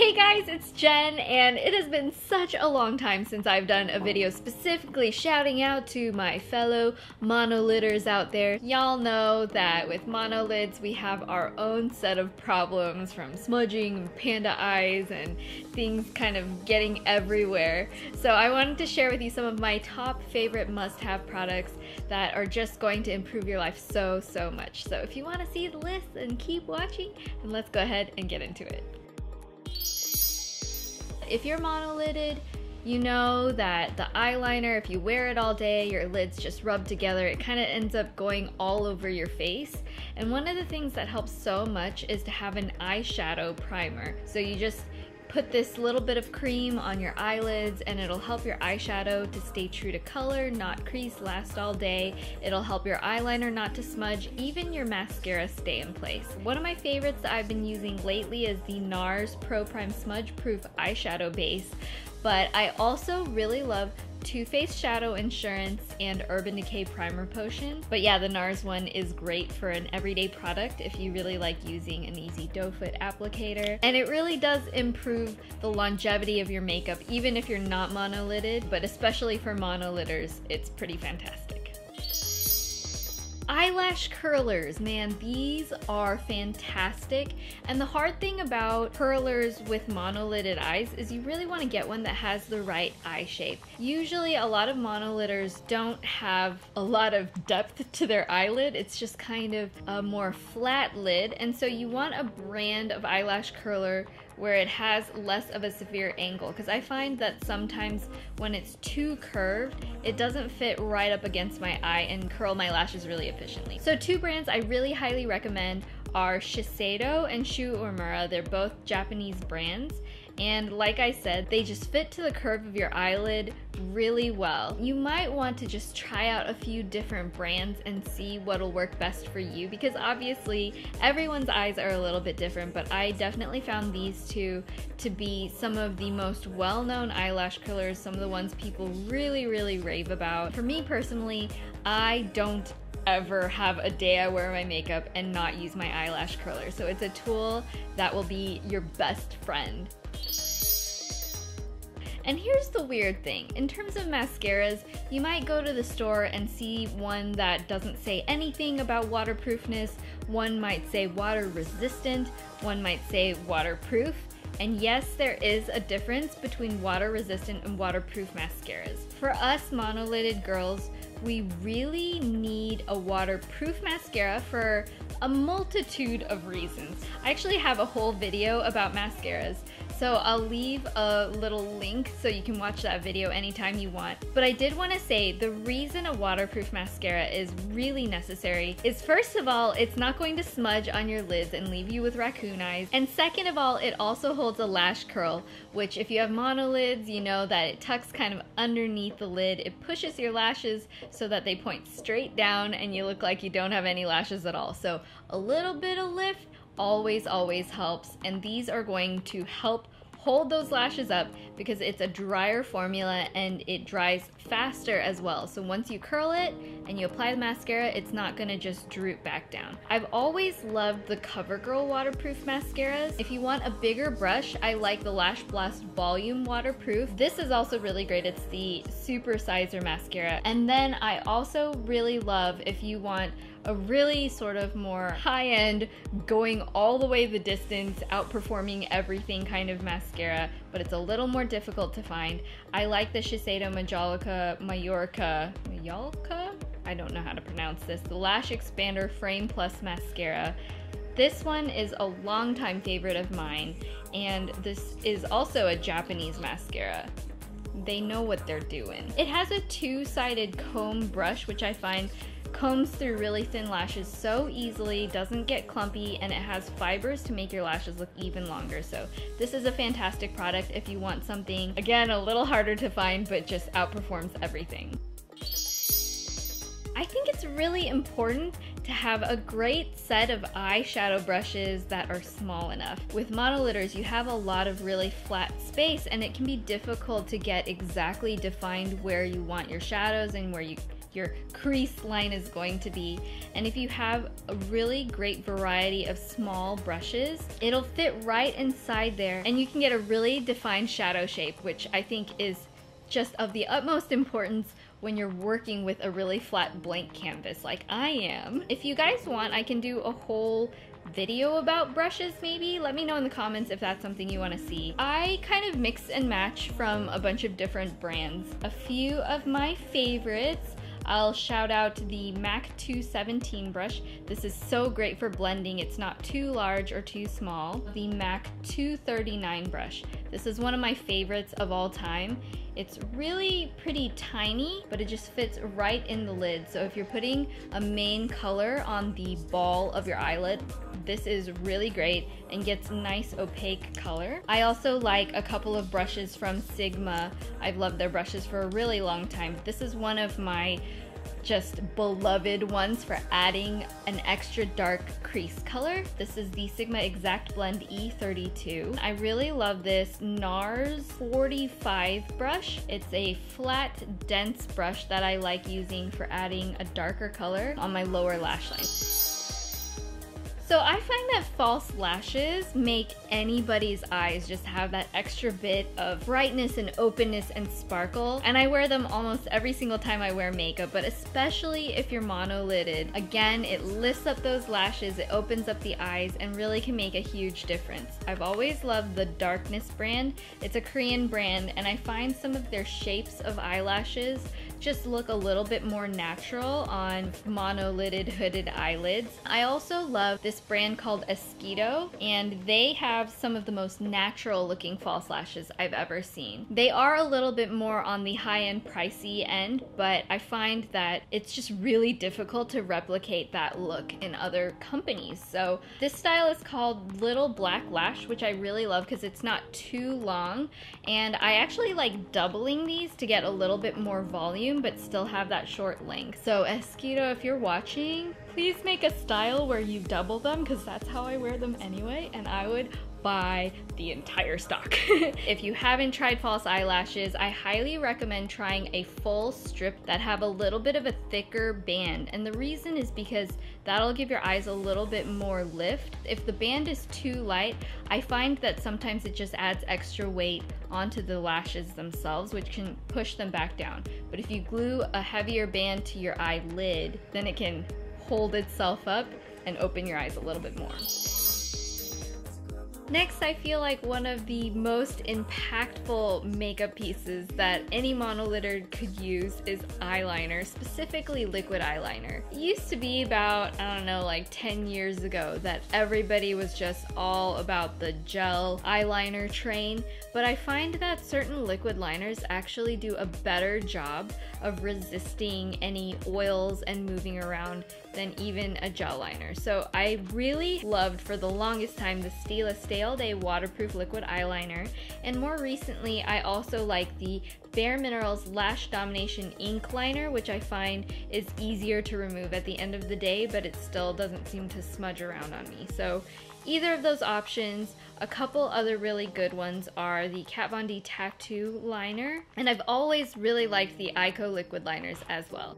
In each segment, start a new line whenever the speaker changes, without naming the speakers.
Hey guys, it's Jen, and it has been such a long time since I've done a video specifically shouting out to my fellow monolidders out there. Y'all know that with monolids we have our own set of problems, from smudging, panda eyes, and things kind of getting everywhere. So I wanted to share with you some of my top favorite must-have products that are just going to improve your life so much. So if you want to see the list and keep watching, then let's go ahead and get into it. If you're monolidded, you know that the eyeliner, if you wear it all day, your lids just rub together, it kind of ends up going all over your face. And one of the things that helps so much is to have an eyeshadow primer. So you just put this little bit of cream on your eyelids and it'll help your eyeshadow to stay true to color, not crease, last all day. It'll help your eyeliner not to smudge, even your mascara stay in place. One of my favorites that I've been using lately is the NARS Pro Prime Smudge Proof Eyeshadow Base, but I also really love Too Faced Shadow Insurance and Urban Decay Primer Potion. But yeah, the NARS one is great for an everyday product if you really like using an easy doe foot applicator. And it really does improve the longevity of your makeup, even if you're not monolidded, but especially for monolidders, it's pretty fantastic. Eyelash curlers, man, these are fantastic. And the hard thing about curlers with monolidded eyes is you really want to get one that has the right eye shape. Usually a lot of monolidders don't have a lot of depth to their eyelid. It's just kind of a more flat lid, and so you want a brand of eyelash curler where it has less of a severe angle, because I find that sometimes when it's too curved, it doesn't fit right up against my eye and curl my lashes really efficiently. So two brands I really highly recommend are Shiseido and Uemura. They're both Japanese brands, and like I said, they just fit to the curve of your eyelid really well. You might want to just try out a few different brands and see what'll work best for you, because obviously everyone's eyes are a little bit different, but I definitely found these two to be some of the most well-known eyelash curlers, some of the ones people really rave about. For me personally, I don't ever have a day I wear my makeup and not use my eyelash curler, so it's a tool that will be your best friend. And here's the weird thing. In terms of mascaras, you might go to the store and see one that doesn't say anything about waterproofness, one might say water resistant, one might say waterproof. And yes, there is a difference between water resistant and waterproof mascaras. For us monolidded girls, we really need a waterproof mascara for a multitude of reasons. I actually have a whole video about mascaras, so I'll leave a little link so you can watch that video anytime you want. But I did want to say the reason a waterproof mascara is really necessary is, first of all, it's not going to smudge on your lids and leave you with raccoon eyes. And second of all, it also holds a lash curl, which if you have monolids, you know that it tucks kind of underneath the lid. It pushes your lashes so that they point straight down and you look like you don't have any lashes at all. So a little bit of lift always helps, and these are going to help hold those lashes up because it's a drier formula and it dries faster as well. So once you curl it and you apply the mascara, it's not gonna just droop back down. I've always loved the Covergirl waterproof mascaras. If you want a bigger brush, I like the LashBlast Volume Waterproof. This is also really great. It's the Super Sizer mascara. And then I also really love, if you want a really sort of more high-end, going all the way the distance, outperforming everything kind of mascara, but it's a little more difficult to find, I like the Shiseido Majorca? I don't know how to pronounce this. The Lash Expander Frame Plus Mascara. This one is a longtime favorite of mine, and this is also a Japanese mascara. They know what they're doing. It has a two-sided comb brush, which I find combs through really thin lashes so easily, doesn't get clumpy, and it has fibers to make your lashes look even longer. So this is a fantastic product if you want something, again, a little harder to find, but just outperforms everything. I think it's really important to have a great set of eyeshadow brushes that are small enough. With monolidders, you have a lot of really flat space, and it can be difficult to get exactly defined where you want your shadows and where you your crease line is going to be. And if you have a really great variety of small brushes, it'll fit right inside there and you can get a really defined shadow shape, which I think is just of the utmost importance when you're working with a really flat blank canvas like I am. If you guys want, I can do a whole video about brushes maybe. Let me know in the comments if that's something you want to see. I kind of mix and match from a bunch of different brands. A few of my favorites, I'll shout out the MAC 217 brush. This is so great for blending. It's not too large or too small. The MAC 239 brush. This is one of my favorites of all time. It's really pretty tiny, but it just fits right in the lid. So if you're putting a main color on the ball of your eyelid, this is really great and gets nice opaque color. I also like a couple of brushes from Sigma. I've loved their brushes for a really long time. This is one of my just beloved ones for adding an extra dark crease color. This is the Sigma Exact Blend E32. I really love this NARS 45 brush. It's a flat, dense brush that I like using for adding a darker color on my lower lash line. So I find that false lashes make anybody's eyes just have that extra bit of brightness and openness and sparkle, and I wear them almost every single time I wear makeup, but especially if you're monolidded. Again, it lifts up those lashes, it opens up the eyes, and really can make a huge difference. I've always loved the Darkness brand. It's a Korean brand, and I find some of their shapes of eyelashes just look a little bit more natural on monolidded hooded eyelids. I also love this brand called Esqido, and they have some of the most natural looking false lashes I've ever seen. They are a little bit more on the high-end pricey end, but I find that it's just really difficult to replicate that look in other companies. So this style is called Little Black Lash, which I really love because it's not too long, and I actually like doubling these to get a little bit more volume but still have that short length. So Esqido, if you're watching, please make a style where you double them, because that's how I wear them anyway, and I would buy the entire stock. If you haven't tried false eyelashes, I highly recommend trying a full strip that have a little bit of a thicker band, and the reason is because that'll give your eyes a little bit more lift. If the band is too light, I find that sometimes it just adds extra weight onto the lashes themselves, which can push them back down. But if you glue a heavier band to your eyelid, then it can hold itself up and open your eyes a little bit more. Next, I feel like one of the most impactful makeup pieces that any monolidder could use is eyeliner, specifically liquid eyeliner. It used to be about, I don't know, like 10 years ago that everybody was just all about the gel eyeliner train, but I find that certain liquid liners actually do a better job of resisting any oils and moving around than even a gel liner. So I really loved for the longest time the Stila Stale Day waterproof liquid eyeliner, and more recently I also like the Bare Minerals Lash Domination Ink Liner, which I find is easier to remove at the end of the day, but it still doesn't seem to smudge around on me. So either of those options. A couple other really good ones are the Kat Von D Tattoo Liner, and I've always really liked the Ico liquid liners as well.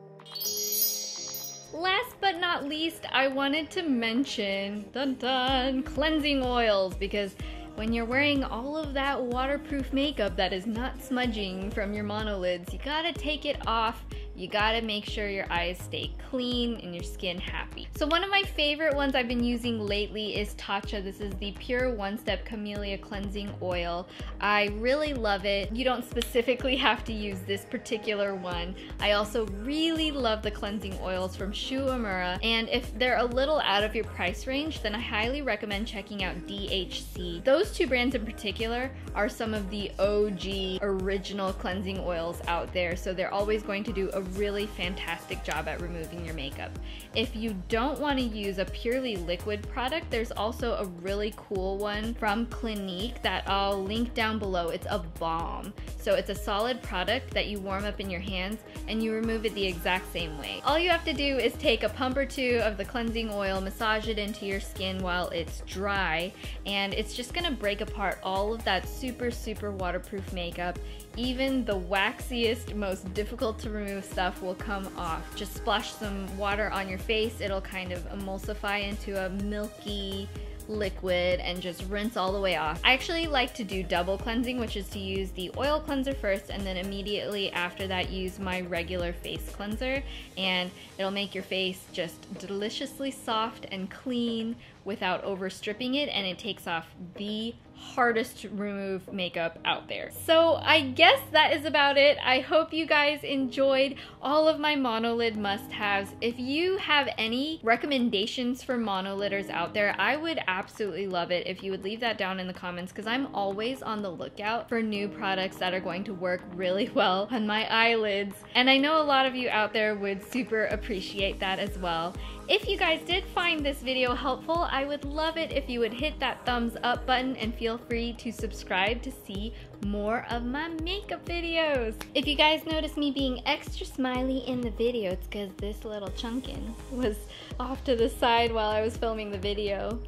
Last but not least, I wanted to mention, dun dun, cleansing oils, because when you're wearing all of that waterproof makeup that is not smudging from your monolids, you gotta take it off. You gotta make sure your eyes stay clean and your skin happy. So one of my favorite ones I've been using lately is Tatcha. This is the Pure One Step Camellia Cleansing Oil. I really love it. You don't specifically have to use this particular one. I also really love the cleansing oils from Uemura, and if they're a little out of your price range, then I highly recommend checking out DHC. Those two brands in particular are some of the OG original cleansing oils out there, so they're always going to do a really fantastic job at removing your makeup. If you don't want to use a purely liquid product, there's also a really cool one from Clinique that I'll link down below. It's a balm. So it's a solid product that you warm up in your hands and you remove it the exact same way. All you have to do is take a pump or two of the cleansing oil, massage it into your skin while it's dry, and it's just gonna break apart all of that super waterproof makeup, even the waxiest, most difficult to remove stuff will come off. Just splash some water on your face, it'll kind of emulsify into a milky liquid and just rinse all the way off. I actually like to do double cleansing, which is to use the oil cleanser first and then immediately after that use my regular face cleanser, and it'll make your face just deliciously soft and clean without overstripping it, and it takes off the hardest to remove makeup out there. So I guess that is about it. I hope you guys enjoyed all of my monolid must-haves. If you have any recommendations for monolidders out there, I would absolutely love it if you would leave that down in the comments, because I'm always on the lookout for new products that are going to work really well on my eyelids, and I know a lot of you out there would super appreciate that as well. If you guys did find this video helpful, I would love it if you would hit that thumbs up button and feel free to subscribe to see more of my makeup videos. If you guys notice me being extra smiley in the video, it's because this little chunkin was off to the side while I was filming the video.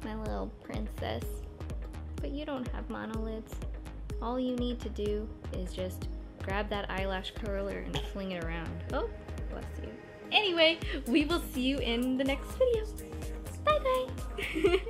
My little princess. But you don't have monolids. All you need to do is just grab that eyelash curler and fling it around. Oh, bless you. Anyway, we will see you in the next video. Bye bye.